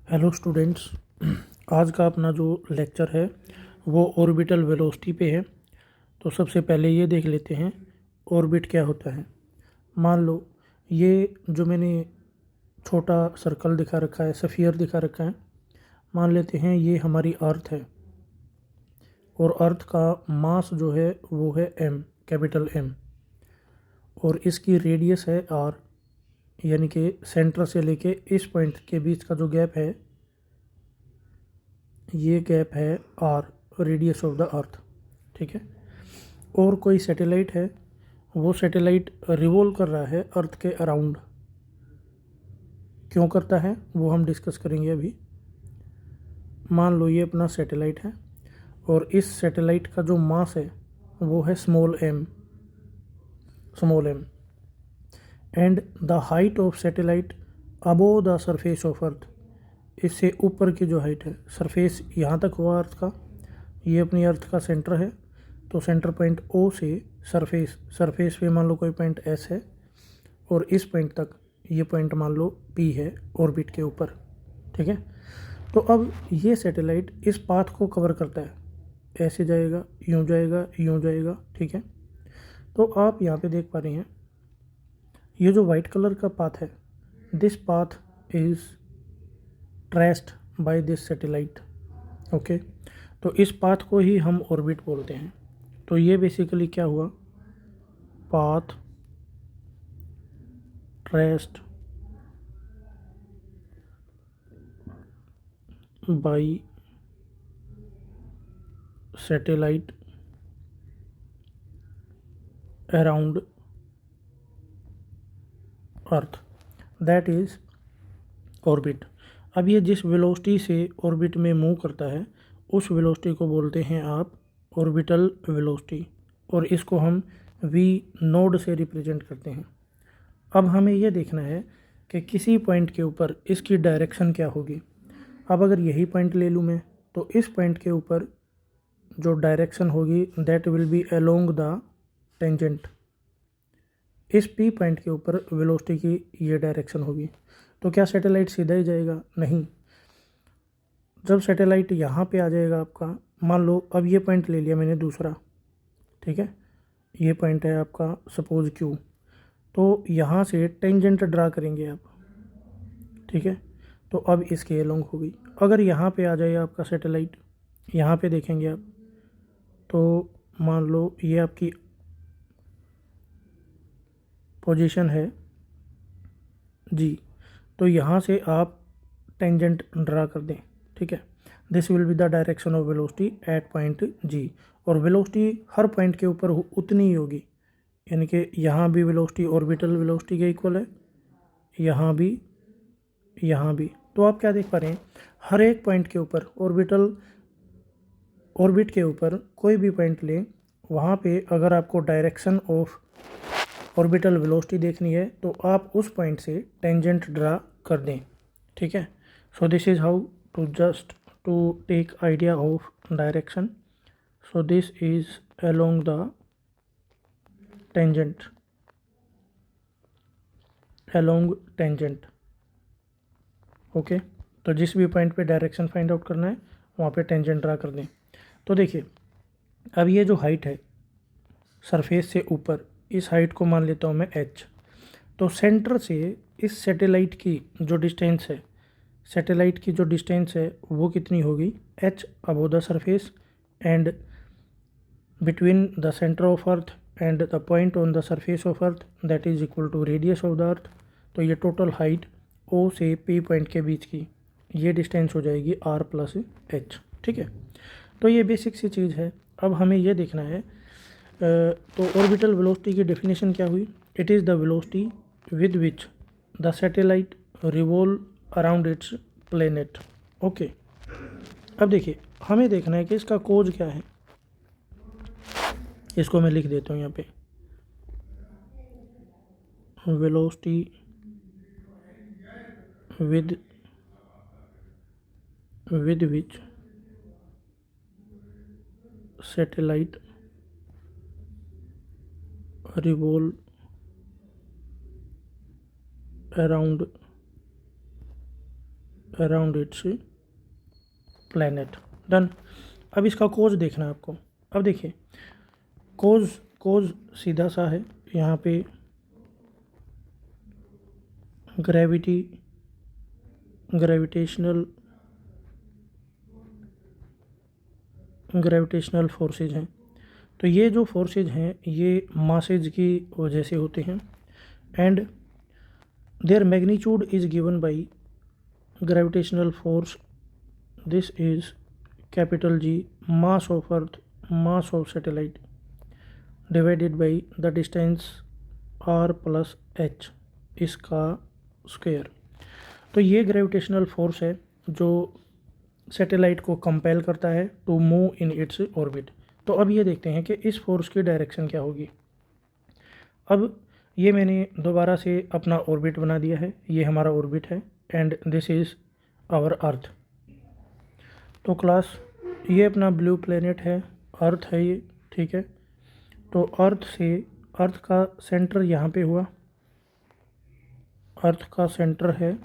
Hello students. आज का अपना जो लेक्चर है वो ऑर्बिटल वेलोसिटी पे है। तो सबसे पहले ये देख लेते हैं ऑर्बिट क्या होता है। मान लो ये जो मैंने छोटा सर्कल दिखा रखा है, सफ़ियर दिखा रखा है, मान लेते हैं ये हमारी अर्थ है और अर्थ का मास जो है वो है m, कैपिटल M, और इसकी रेडियस है r, यानी कि सेंटर से लेके इस पॉइंट के बीच का जो गैप है ये गैप है r, radius of the earth. ठीक है। और कोई सैटेलाइट है, वो सैटेलाइट रिवॉल्व कर रहा है अर्थ के अराउंड। क्यों करता है वो हम डिस्कस करेंगे अभी। मान लो ये अपना सैटेलाइट है और इस सैटेलाइट का जो मास है वो है small m, and the height of satellite above the surface of अर्थ। इससे ऊपर की जो हाइट है, सरफेस यहाँ तक हुआ अर्थ का, ये अपनी अर्थ का सेंटर है, तो सेंटर पॉइंट O से सरफेस पे मान लो कोई पॉइंट S है और इस पॉइंट तक ये पॉइंट मान लो P है ऑर्बिट के ऊपर। ठीक है। तो अब ये सैटेलाइट इस पाथ को कवर करता है, ऐसे जाएगा, यूँ जाएगा, यूँ जाएगा। ठीक है। तो आप यहाँ पे देख पा रहे हैं ये जो वाइट कलर का पाथ है, this path is traced by this satellite. Okay. तो इस पाथ को ही हम ऑर्बिट बोलते हैं। तो ये बेसिकली क्या हुआ, path traced by satellite around earth, that is orbit. अब ये जिस वेलोसिटी से ऑर्बिट में मूव करता है उस वेलोसिटी को बोलते हैं आप ऑर्बिटल वेलोसिटी, और इसको हम v नोड से रिप्रेजेंट करते हैं। अब हमें यह देखना है कि किसी पॉइंट के ऊपर इसकी डायरेक्शन क्या होगी। अब अगर यही पॉइंट ले लूँ मैं, तो इस पॉइंट के ऊपर जो डायरेक्शन होगी that will B along the tangent. इस P पॉइंट के ऊपर वेलोसिटी की ये डायरेक्शन होगी। तो क्या सैटेलाइट सीधा ही जाएगा? नहीं। जब सैटेलाइट यहाँ पे आ जाएगा आपका, मान लो अब ये पॉइंट ले लिया मैंने दूसरा, ठीक है, ये पॉइंट है आपका सपोज Q, तो यहाँ से टेंजेंट ड्रा करेंगे आप। ठीक है। तो अब इसके अलोंग होगी। अगर यहाँ पे आ जाए आपका सैटेलाइट, यहाँ पे देखेंगे आप, तो मान लो ये आपकी पोजीशन है G, तो यहाँ से आप टेंजेंट ड्रा कर दें। ठीक है। This will be the direction of velocity at point G, और वेलोसिटी हर पॉइंट के ऊपर उतनी ही होगी, यानी कि यहाँ भी वेलोसिटी ऑर्बिटल वेलोसिटी के इक्वल है, यहाँ भी, यहाँ भी। तो आप क्या देख पा रहे हैं, हर एक पॉइंट के ऊपर ऑर्बिट के ऊपर कोई भी पॉइंट लें, वहाँ पे अगर आपको डायरेक्शन ऑफ ऑर्बिटल वेलोसिटी देखनी है तो आप उस पॉइंट से टेंजेंट ड्रा कर दें। ठीक है। So this is how to take idea of direction. So this is along the tangent, okay. तो जिस भी पॉइंट पे डायरेक्शन फाइंड आउट करना है वहाँ पे टेंजेंट ड्रा कर दें। तो देखिए अब ये जो हाइट है सरफेस से ऊपर, इस हाइट को मान लेता हूँ मैं h। तो सेंटर से इस सैटेलाइट की जो डिस्टेंस है, वो कितनी होगी, h above the surface and between the centre of earth and the point on the surface of earth, that is equal to radius of the earth. तो ये टोटल हाइट O से P point के बीच की ये distance हो जाएगी r plus h। ठीक है। तो ये बेसिक सी चीज़ है। अब हमें ये देखना है, तो ऑर्बिटल वेलोसिटी की डेफिनेशन क्या हुई, it is the velocity with which the satellite revolve around its planet. Okay. अब देखिए हमें देखना है कि इसका कोज क्या है। इसको मैं लिख देता हूँ यहाँ पे, velocity with which satellite revolve around around its planet. Done. अब इसका कोज देखना है आपको। अब देखिए कोज सीधा सा है, यहाँ पे ग्रेविटेशनल फोर्सेज हैं। तो ये जो फोर्सेज हैं ये मासेज की वजह से होते हैं, and there magnitude is given by gravitational force, this is capital G, mass of earth, mass of satellite divided by the distance r plus h, इसका स्क्वायर। तो ये ग्रेविटेशनल फोर्स है जो सैटेलाइट को कंपेल करता है to move in its orbit. तो अब ये देखते हैं कि इस फोर्स की डायरेक्शन क्या होगी। अब ये मैंने दोबारा से अपना ऑर्बिट बना दिया है, ये हमारा ऑर्बिट है and this is our earth. तो क्लास ये अपना ब्लू प्लेनेट है, अर्थ है ये, ठीक है। तो अर्थ का सेंटर यहाँ पे हुआ, अर्थ का सेंटर है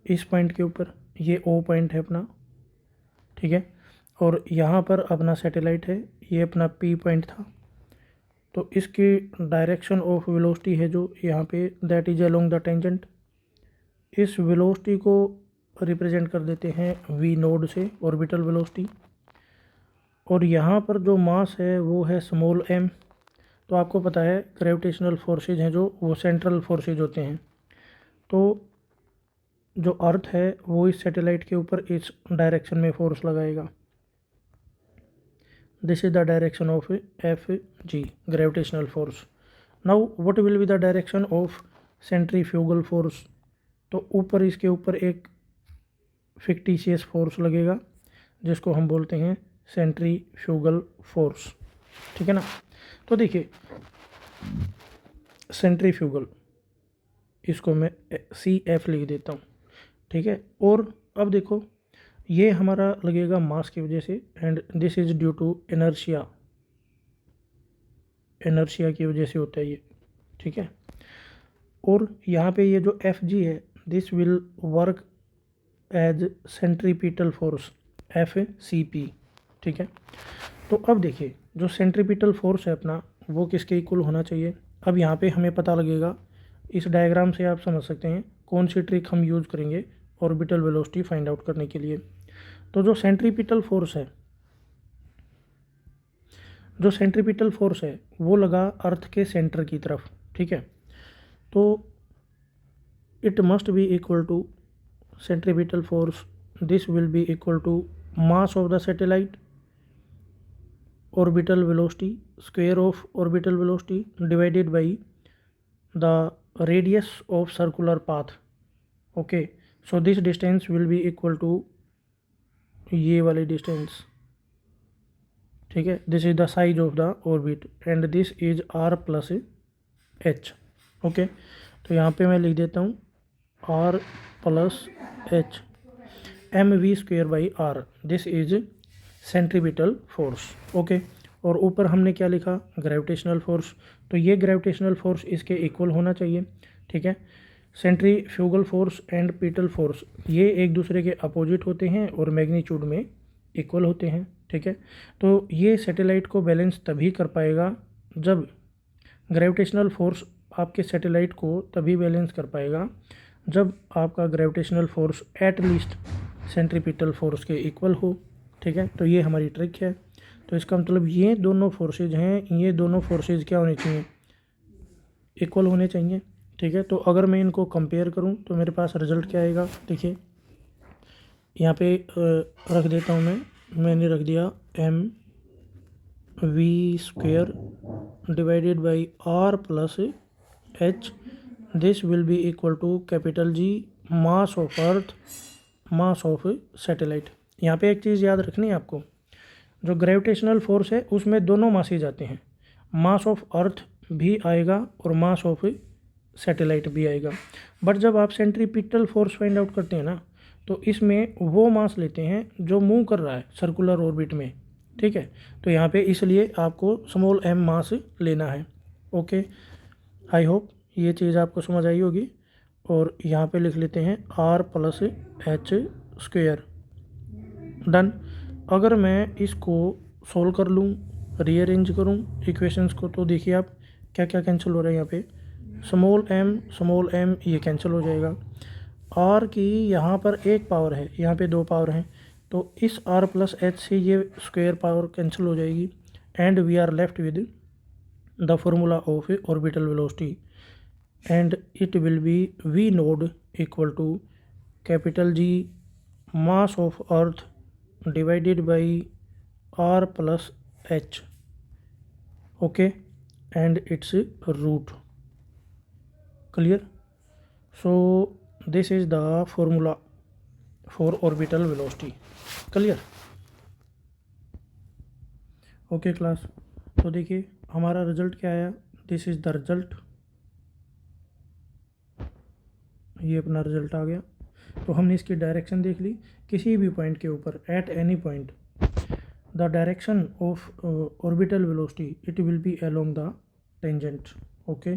इस पॉइंट के ऊपर, ये O पॉइंट है अपना, ठीक है। और यहाँ पर अपना सैटेलाइट है, ये अपना P पॉइंट था। तो इसकी डायरेक्शन ऑफ वेलोसिटी है जो यहाँ पे, that is along the tangent. इस वेलोसिटी को रिप्रेजेंट कर देते हैं V नोड से, ऑर्बिटल वेलोसिटी। और यहाँ पर जो मास है वो है स्मॉल m। तो आपको पता है ग्रेविटेशनल फोर्सेज हैं जो वो सेंट्रल फोर्सेज होते हैं। तो जो अर्थ है वो इस सैटेलाइट के ऊपर इस डायरेक्शन में फोर्स लगाएगा। This is the direction of Fg, gravitational force. Now what will be the direction of centrifugal force. तो ऊपर इसके ऊपर एक फिक्टिशियस फोर्स लगेगा जिसको हम बोलते हैं सेंट्रीफ्यूगल फोर्स, ठीक है ना। तो देखिए सेंट्रीफ्यूगल, इसको मैं CF लिख देता हूँ, ठीक है। और अब देखो ये हमारा लगेगा मास की वजह से, and this is due to inertia की वजह से होता है ये, ठीक है। और यहाँ पे ये जो Fg है, this will work as centripetal force, FCP, ठीक है। तो अब देखिए जो सेंट्रीपिटल फोर्स है अपना वो किसके इक्वल होना चाहिए। अब यहाँ पे हमें पता लगेगा, इस डायग्राम से आप समझ सकते हैं कौन सी ट्रिक हम यूज़ करेंगे ऑर्बिटल वेलोसिटी फाइंड आउट करने के लिए। तो जो सेंट्रीपिटल फोर्स है वो लगा अर्थ के सेंटर की तरफ, ठीक है। तो it must be equal to centripetal force, this will be equal to mass of the satellite, orbital velocity, square of orbital velocity divided by the radius of circular path. Okay, so this distance will be equal to ये वाली distance, ठीक है। This is the size of the orbit and this is r plus h। Okay, तो यहाँ पे मैं लिख देता हूँ r plus h mv square by r, this is centripetal force. Okay, और ऊपर हमने क्या लिखा, ग्रेविटेशनल फोर्स। तो ये ग्रेविटेशनल फोर्स इसके इक्वल होना चाहिए, ठीक है। सेंट्रीफ्यूगल फोर्स एंड पिटल फोर्स ये एक दूसरे के अपोजिट होते हैं और मैग्नीट्यूड में इक्वल होते हैं, ठीक है। तो ये सैटेलाइट को बैलेंस तभी कर पाएगा जब ग्रेविटेशनल फोर्स आपके सैटेलाइट को तभी बैलेंस कर पाएगा जब आपका gravitational force at least centripetal force के इक्वल हो, ठीक है। तो ये हमारी ट्रिक है। तो इसका मतलब ये दोनों फोर्सेज हैं, ये दोनों फोर्सेज क्या होने चाहिए, इक्वल होने चाहिए, ठीक है। तो अगर मैं इनको कंपेयर करूं तो मेरे पास रिजल्ट क्या आएगा, देखिए यहाँ पे रख देता हूँ मैंने रख दिया mv square divided by r plus h, this will be equal to capital G mass of earth, mass of satellite. यहाँ पे एक चीज़ याद रखनी है आपको, जो ग्रेविटेशनल फोर्स है उसमें दोनों मासेज आते हैं, मास ऑफ अर्थ भी आएगा और मास ऑफ सैटेलाइट भी आएगा। बट जब आप सेंट्रीपिटल फोर्स फाइंड आउट करते हैं ना, तो इसमें वो मास लेते हैं जो मूव कर रहा है सर्कुलर ऑर्बिट में, ठीक है। तो यहाँ पे इसलिए आपको स्मॉल m मास लेना है। ओके, आई होप ये चीज़ आपको समझ आई होगी। और यहाँ पे लिख लेते हैं r+h²। डन। अगर मैं इसको सोल्व कर लूँ, रीअरेंज करूँ इक्वेशंस को, तो देखिए आप क्या क्या कैंसिल हो रहा है यहाँ पे। स्मॉल m ये कैंसिल हो जाएगा। r की यहाँ पर एक पावर है, यहाँ पे दो पावर हैं, तो इस r+h से ये स्क्वायर पावर कैंसिल हो जाएगी। And we are left with the formula of orbital velocity, and it will be v naught equal to capital G mass of earth divided by r+h, okay, and its root. Clear? So this is the formula for orbital velocity. Clear? Okay class, तो देखिए हमारा result क्या आया। This is the result, ये अपना result आ गया। तो हमने इसकी डायरेक्शन देख ली, किसी भी पॉइंट के ऊपर at any point the direction of orbital velocity it will B along the tangent, okay.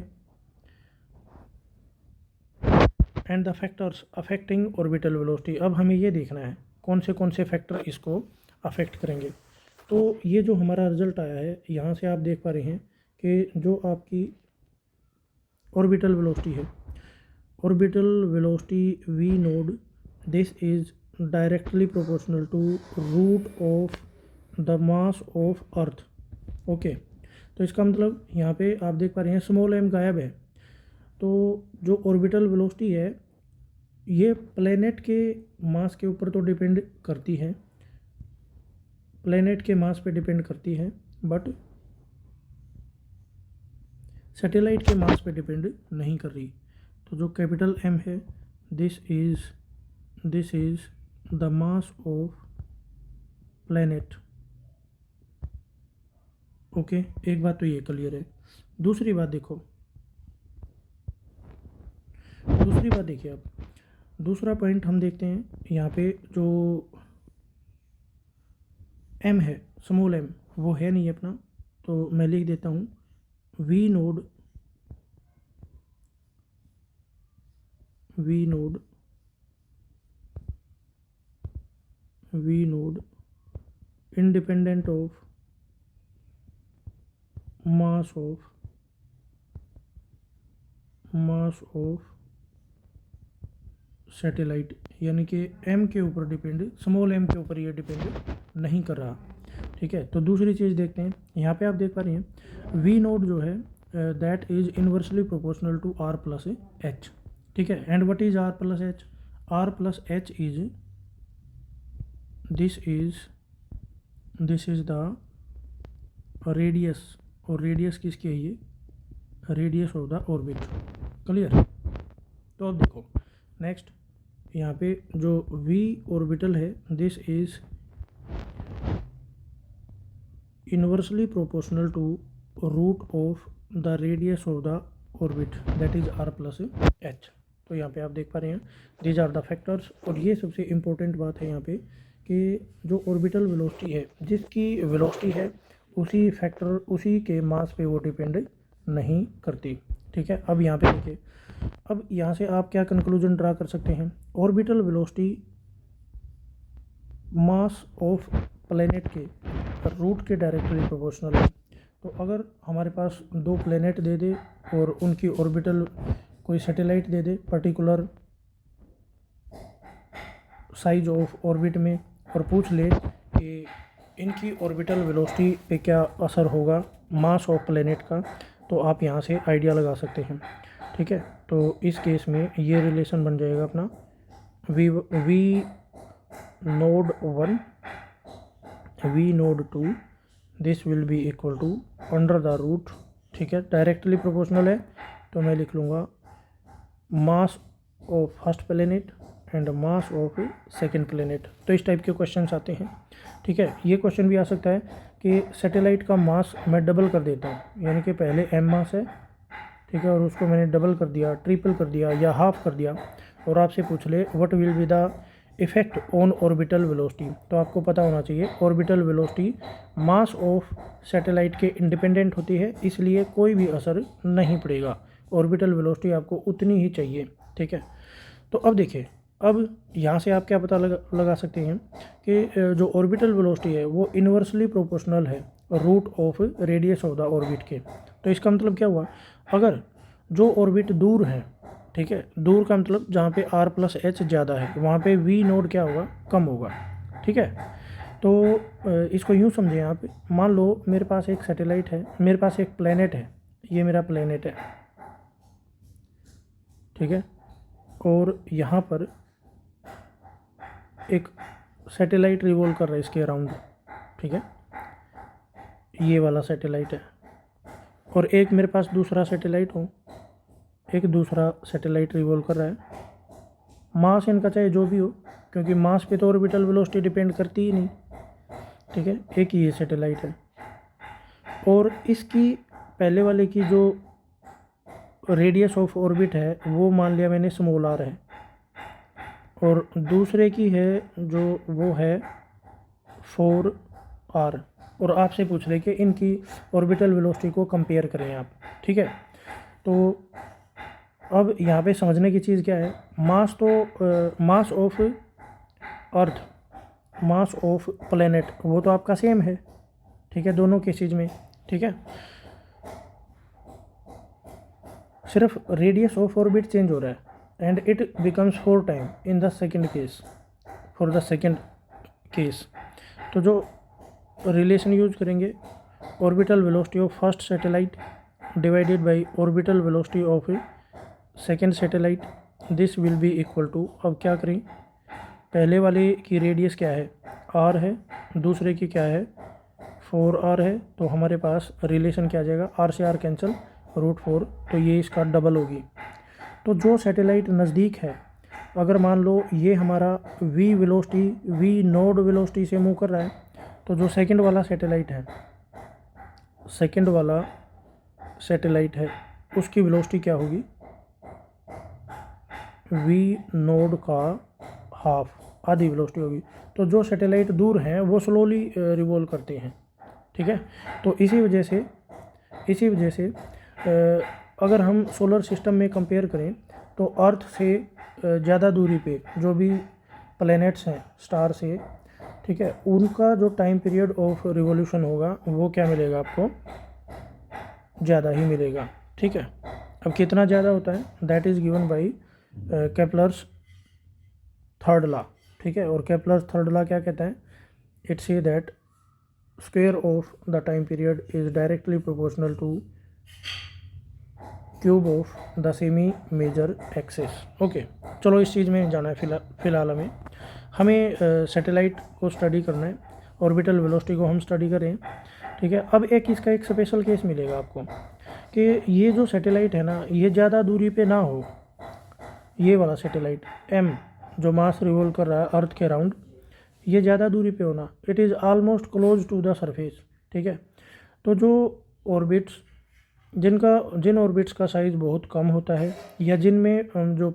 And the factors affecting orbital velocity, अब हमें ये देखना है कौन से फैक्टर इसको अफेक्ट करेंगे। तो ये जो हमारा रिजल्ट आया है, यहाँ से आप देख पा रहे हैं कि जो आपकी ऑर्बिटल वेलोसिटी है, orbital velocity v node, this is directly proportional to root of the mass of earth, okay. तो इसका मतलब यहाँ पे आप देख पा रहे हैं स्मॉल m गायब है। तो जो ऑर्बिटल वेलोसिटी है ये प्लेनेट के मास के ऊपर तो डिपेंड करती है, प्लेनेट के मास पे डिपेंड करती है, बट सैटेलाइट के मास पे डिपेंड नहीं कर रही। तो जो कैपिटल M है, this is the mass of planet, okay. एक बात तो ये क्लियर है। दूसरी बात देखिए आप, दूसरा पॉइंट हम देखते हैं। यहाँ पे जो M है, स्मॉल m, वो है नहीं अपना, तो मैं लिख देता हूँ v node independent of mass of satellite, यानी कि m के ऊपर डिपेंड, स्मॉल m के ऊपर ये डिपेंड नहीं कर रहा, ठीक है। तो दूसरी चीज़ देखते हैं, यहाँ पे आप देख पा रहे हैं v नोड जो है that is inversely proportional to r+h, ठीक है। And what is r+h? r+h is this is the radius, और रेडियस किसकी है? ये radius of the orbit, clear. तो अब देखो नेक्स्ट, यहाँ पे जो v ऑर्बिटल है, this is inversely proportional to root of the radius of the orbit, that is r+h। तो यहाँ पे आप देख पा रहे हैं दीज आर द फैक्टर्स। और ये सबसे इम्पोर्टेंट बात है यहाँ पे कि जो ऑर्बिटल वेलोसिटी है, जिसकी वेलोसिटी है उसी फैक्टर, उसी के मास पे वो डिपेंड नहीं करती, ठीक है। अब यहाँ पे देखिए, अब यहाँ से आप क्या कंक्लूजन ड्रा कर सकते हैं? Orbital velocity mass of planet के रूट के डायरेक्टली प्रोपोर्शनल है। तो अगर हमारे पास दो प्लेनेट दे दे और उनकी ऑर्बिटल कोई satellite they they particular size of orbit में, और पूछ ले कि इनकी ऑर्बिटल वेलोसिटी पे क्या असर होगा मास ऑफ प्लेनेट का, तो आप यहाँ से आइडिया लगा सकते हैं, ठीक है। तो इस केस में ये रिलेशन बन जाएगा अपना v naught 1 v naught 2, this will be equal to under the root, ठीक है। डायरेक्टली प्रोपोर्शनल है, तो मैं लिख लूँगा mass of first planet and mass of second planet. तो इस टाइप के क्वेश्चंस आते हैं, ठीक है। ये क्वेश्चन भी आ सकता है कि सैटेलाइट का मास मैं डबल कर देता हूँ, यानी कि पहले m मास है, ठीक है, और उसको मैंने डबल कर दिया, ट्रिपल कर दिया या हाफ कर दिया, और आपसे पूछ ले what will be the effect on orbital velocity. तो आपको पता होना चाहिए orbital velocity mass of satellite के इंडिपेंडेंट होती है, इसलिए कोई भी असर नहीं पड़ेगा, ऑर्बिटल वेलोसिटी आपको उतनी ही चाहिए, ठीक है। तो अब देखिए, अब यहाँ से आप क्या पता लगा सकते हैं कि जो ऑर्बिटल वेलोसिटी है वो इन्वर्सली प्रोपोर्शनल है root of radius of the orbit के। तो इसका मतलब क्या हुआ, अगर जो ऑर्बिट दूर है, ठीक है, दूर का मतलब जहाँ पे r प्लस एच ज़्यादा है वहाँ पे v नोड क्या होगा, कम होगा। ठीक है। तो इसको यूँ समझें आप, मान लो मेरे पास एक सैटेलाइट है, मेरे पास एक प्लेनेट है, ये मेरा प्लेनेट है, ठीक है, और यहाँ पर एक सैटेलाइट रिवॉल्व कर रहा है इसके अराउंड, ठीक है, ये वाला सैटेलाइट है, और एक मेरे पास दूसरा सैटेलाइट हो, एक दूसरा सैटेलाइट रिवॉल्व कर रहा है। मास इनका चाहे जो भी हो, क्योंकि मास पे तो ऑर्बिटल वेलोसिटी डिपेंड करती ही नहीं, ठीक है, एक ही ये सैटेलाइट है, और इसकी पहले वाले की जो रेडियस ऑफ ऑर्बिट है वो मान लिया मैंने स्मॉल r है, और दूसरे की है जो वो है 4r, और आपसे पूछ रहे कि इनकी ऑर्बिटल वेलोसिटी को कंपेयर करें आप। ठीक है। तो अब यहाँ पे समझने की चीज़ क्या है, मास तो मास of earth, mass of planet वो तो आपका सेम है, ठीक है, दोनों केसेज में। ठीक है, सिर्फ रेडियस ऑफ ऑर्बिट चेंज हो रहा है and it becomes 4 time in the second case, for the second case. तो जो रिलेशन यूज करेंगे, orbital velocity of first satellite divided by orbital velocity of second satellite, this will be equal to, अब क्या करें, पहले वाले की radius क्या है, r है, दूसरे की क्या है, 4r है, तो हमारे पास रिलेशन क्या आ जाएगा, r से r कैंसिल, √4, तो ये इसका डबल होगी। तो जो सैटेलाइट नज़दीक है, अगर मान लो ये हमारा v velocity, v node velocity से मूव कर रहा है, तो जो सेकंड वाला सैटेलाइट है, सेकंड वाला सैटेलाइट है, उसकी वेलोसिटी क्या होगी, v नोड का हाफ, आधी वेलोसिटी होगी। तो जो सैटेलाइट दूर हैं वो स्लोली रिवॉल्व करते हैं। ठीक है। तो इसी वजह से अगर हम सोलर सिस्टम में कंपेयर करें तो अर्थ से ज़्यादा दूरी पे जो भी प्लैनेट्स हैं स्टार से, ठीक है, उनका जो टाइम पीरियड ऑफ रिवॉल्यूशन होगा वो क्या मिलेगा आपको, ज़्यादा ही मिलेगा। ठीक है। अब कितना ज़्यादा होता है, that is given by Kepler's third law. ठीक है, और केपलर्स थर्ड लॉ क्या कहता है, it says that square of the time period is directly proportional to cube of the semi major axis. Okay, चलो इस चीज़ में जाना है फ़िलहाल हमें सैटेलाइट को स्टडी करना है, ऑर्बिटल वेलोसिटी को हम स्टडी करें। ठीक है। अब इसका एक स्पेशल केस मिलेगा आपको कि ये जो सैटेलाइट है ना, ये ज़्यादा दूरी पे ना हो, ये वाला सैटेलाइट m जो मास रिवॉल्व कर रहा है अर्थ के अराउंड, ये ज़्यादा दूरी पे होना, it is almost close to the surface. ठीक है। तो जो ऑर्बिट्स जिन ऑर्बिट्स का साइज़ बहुत कम होता है, या जिनमें जो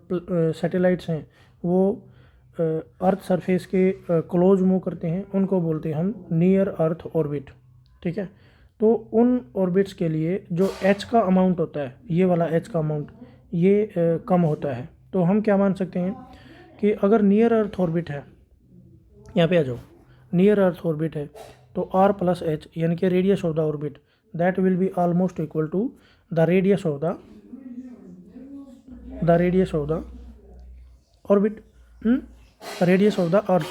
सैटेलाइट्स हैं वो अर्थ सरफेस के क्लोज मूव करते हैं, उनको बोलते हैं हम नियर अर्थ ऑर्बिट। ठीक है। तो उन ऑर्बिट्स के लिए जो h का अमाउंट होता है, ये वाला h का अमाउंट, ये कम होता है। तो हम क्या मान सकते हैं कि अगर नियर अर्थ ऑर्बिट है, यहाँ पे आ जाओ, नियर अर्थ ऑर्बिट है, तो r प्लस एच यानी कि radius of the orbit, that will be almost equal to the radius of the orbit, radius of the earth.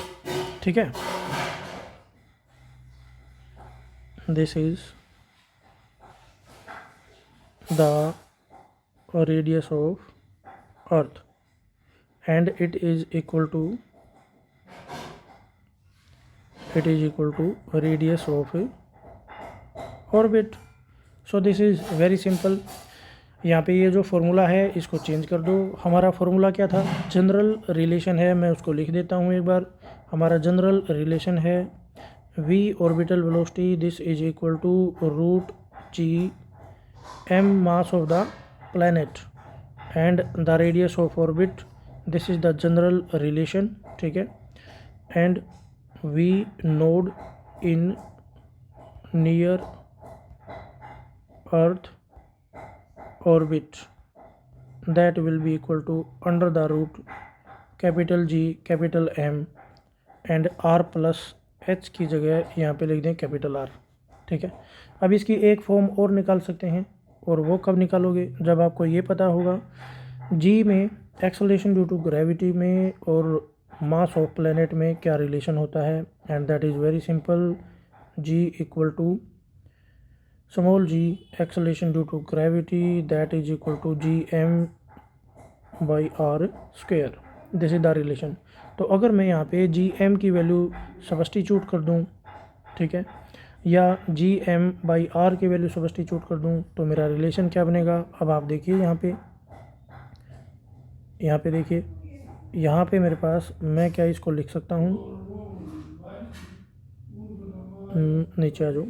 ठीक है, this is the radius of earth and it is equal to radius of orbit. so this is very simple। यहाँ पे ये जो formula है इसको change कर दो। हमारा फार्मूला क्या था, जनरल रिलेशन है, मैं उसको लिख देता हूँ एक बार। हमारा जनरल रिलेशन है v orbital velocity, this is equal to √g m mass of the planet and the radius of orbit, this is the general relation. ठीक है। And v naught in near earth orbit, that will be equal to under the root capital G capital M and R plus H की जगह यहाँ पे लिख दें capital R. ठीक है, अब इसकी एक फॉर्म और निकाल सकते हैं, और वो कब निकालोगे, जब आपको ये पता होगा जी में एक्सेलरेशन ड्यू टू ग्रेविटी में और मास ऑफ प्लेनेट में क्या रिलेशन होता है। And that is very simple, G equal to small G acceleration due to gravity that is equal to G M by R square. This is the relation. तो अगर मैं यहाँ पे G M की वैल्यू सब्स्टिट्यूट कर दूँ, ठीक है, या जी एम बाई आर की वैल्यू सब्स्टिट्यूट कर दूँ, तो मेरा रिलेशन क्या बनेगा। अब आप देखिए यहाँ पे देखिए, यहाँ पे मेरे पास मैं क्या इसको लिख सकता हूँ, नीचे आ जाओ,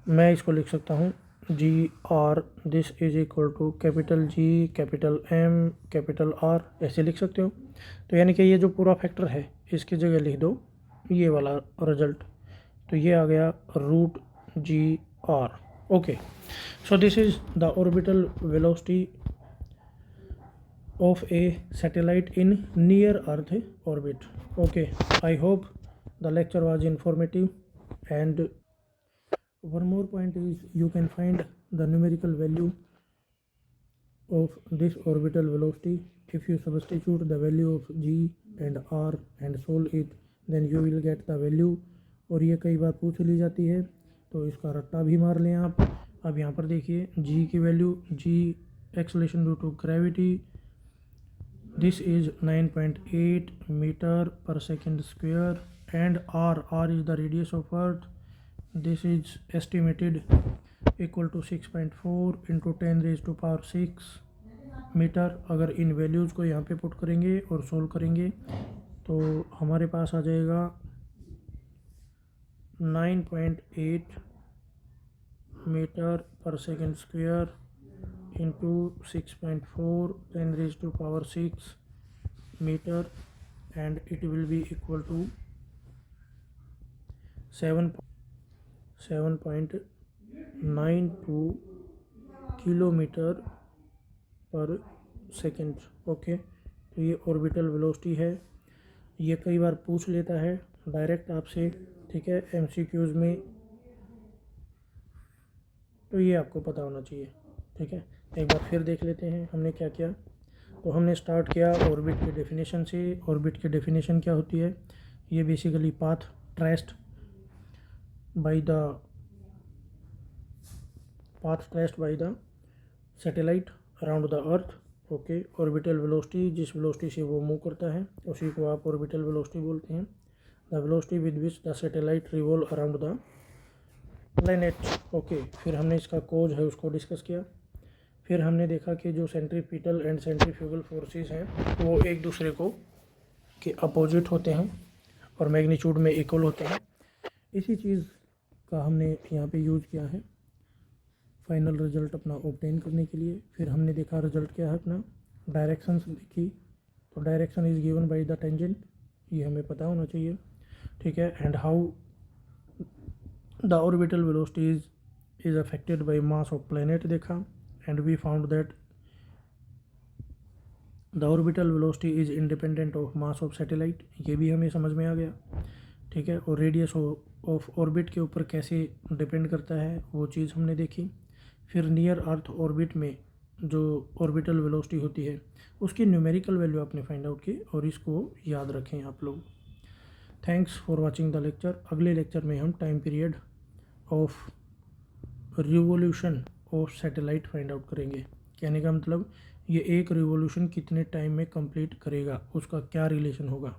मैं इसको लिख सकता हूँ G R this is equal to capital G capital M capital R, ऐसे लिख सकते हो। तो यानी कि ये जो पूरा फैक्टर है इसकी जगह लिख दो ये वाला रिजल्ट, तो ये आ गया root G R. Okay, so this is the orbital velocity of a satellite in near earth orbit. Okay, I hope the lecture was informative, and one more point is you can find the numerical value of this orbital velocity. If you substitute the value of g and r and solve it, then you will get the value। और ये कई बार पूछ ली जाती है, तो इसका रट्टा भी मार लें आप। अब यहाँ पर देखिए g की वैल्यू, g acceleration due to gravity, this is 9.8 meter per second square, and r is the radius of earth, this is estimated equal to 6.4 into 10 raised to power 6 metre. अगर इन वैल्यूज़ को यहाँ पे पुट करेंगे और solve करेंगे तो हमारे पास आ जाएगा 9.8 मीटर पर second square into 6.4 10 raised to power 6 meter, and it will be equal to 7.92 kilometre पर सेकेंड। ओके, तो ये ऑर्बिटल वेलोसिटी है। ये कई बार पूछ लेता है डायरेक्ट आपसे, ठीक है, एमसीक्यूज़ में, तो ये आपको पता होना चाहिए। ठीक है, एक बार फिर देख लेते हैं हमने क्या किया। तो हमने स्टार्ट किया ऑर्बिट के डेफिनेशन से। ऑर्बिट की डेफिनेशन क्या होती है, ये basically path traced by the satellite around the earth. Okay, orbital velocity, जिस वेलोसिटी से वो मूव करता है उसी को आप ऑर्बिटल वेलोसिटी बोलते हैं। The velocity with which the satellite revolve around the planet. Okay, फिर हमने इसका कोज है उसको डिस्कस किया। फिर हमने देखा कि जो सेंट्रीपिटल एंड सेंट्रीफ्यूगल फोर्सेस हैं वो एक दूसरे को के अपोजिट होते हैं और मैग्नीट्यूड में इक्वल होते हैं। इसी चीज़ का हमने यहाँ पे यूज़ किया है फाइनल रिजल्ट अपना ऑब्टेन करने के लिए। फिर हमने देखा रिजल्ट क्या है अपना, डायरेक्शंस देखी, तो direction is given by the tangent, ये हमें पता होना चाहिए। ठीक है, and how the orbital velocity is affected by mass of planet देखा, and we found that the orbital velocity is independent of mass of satellite, ये भी हमें समझ में आ गया। ठीक है, और रेडियस ऑफ ऑर्बिट के ऊपर कैसे डिपेंड करता है वो चीज़ हमने देखी। फिर नियर अर्थ ऑर्बिट में जो ऑर्बिटल वेलोसिटी होती है उसकी न्यूमेरिकल वैल्यू आपने फाइंड आउट की, और इसको याद रखें आप लोग। Thanks for watching the lecture. अगले लेक्चर में हम time period of revolution of satellite find out करेंगे। कहने का मतलब ये एक रिवोल्यूशन कितने टाइम में कंप्लीट करेगा, उसका क्या रिलेशन होगा।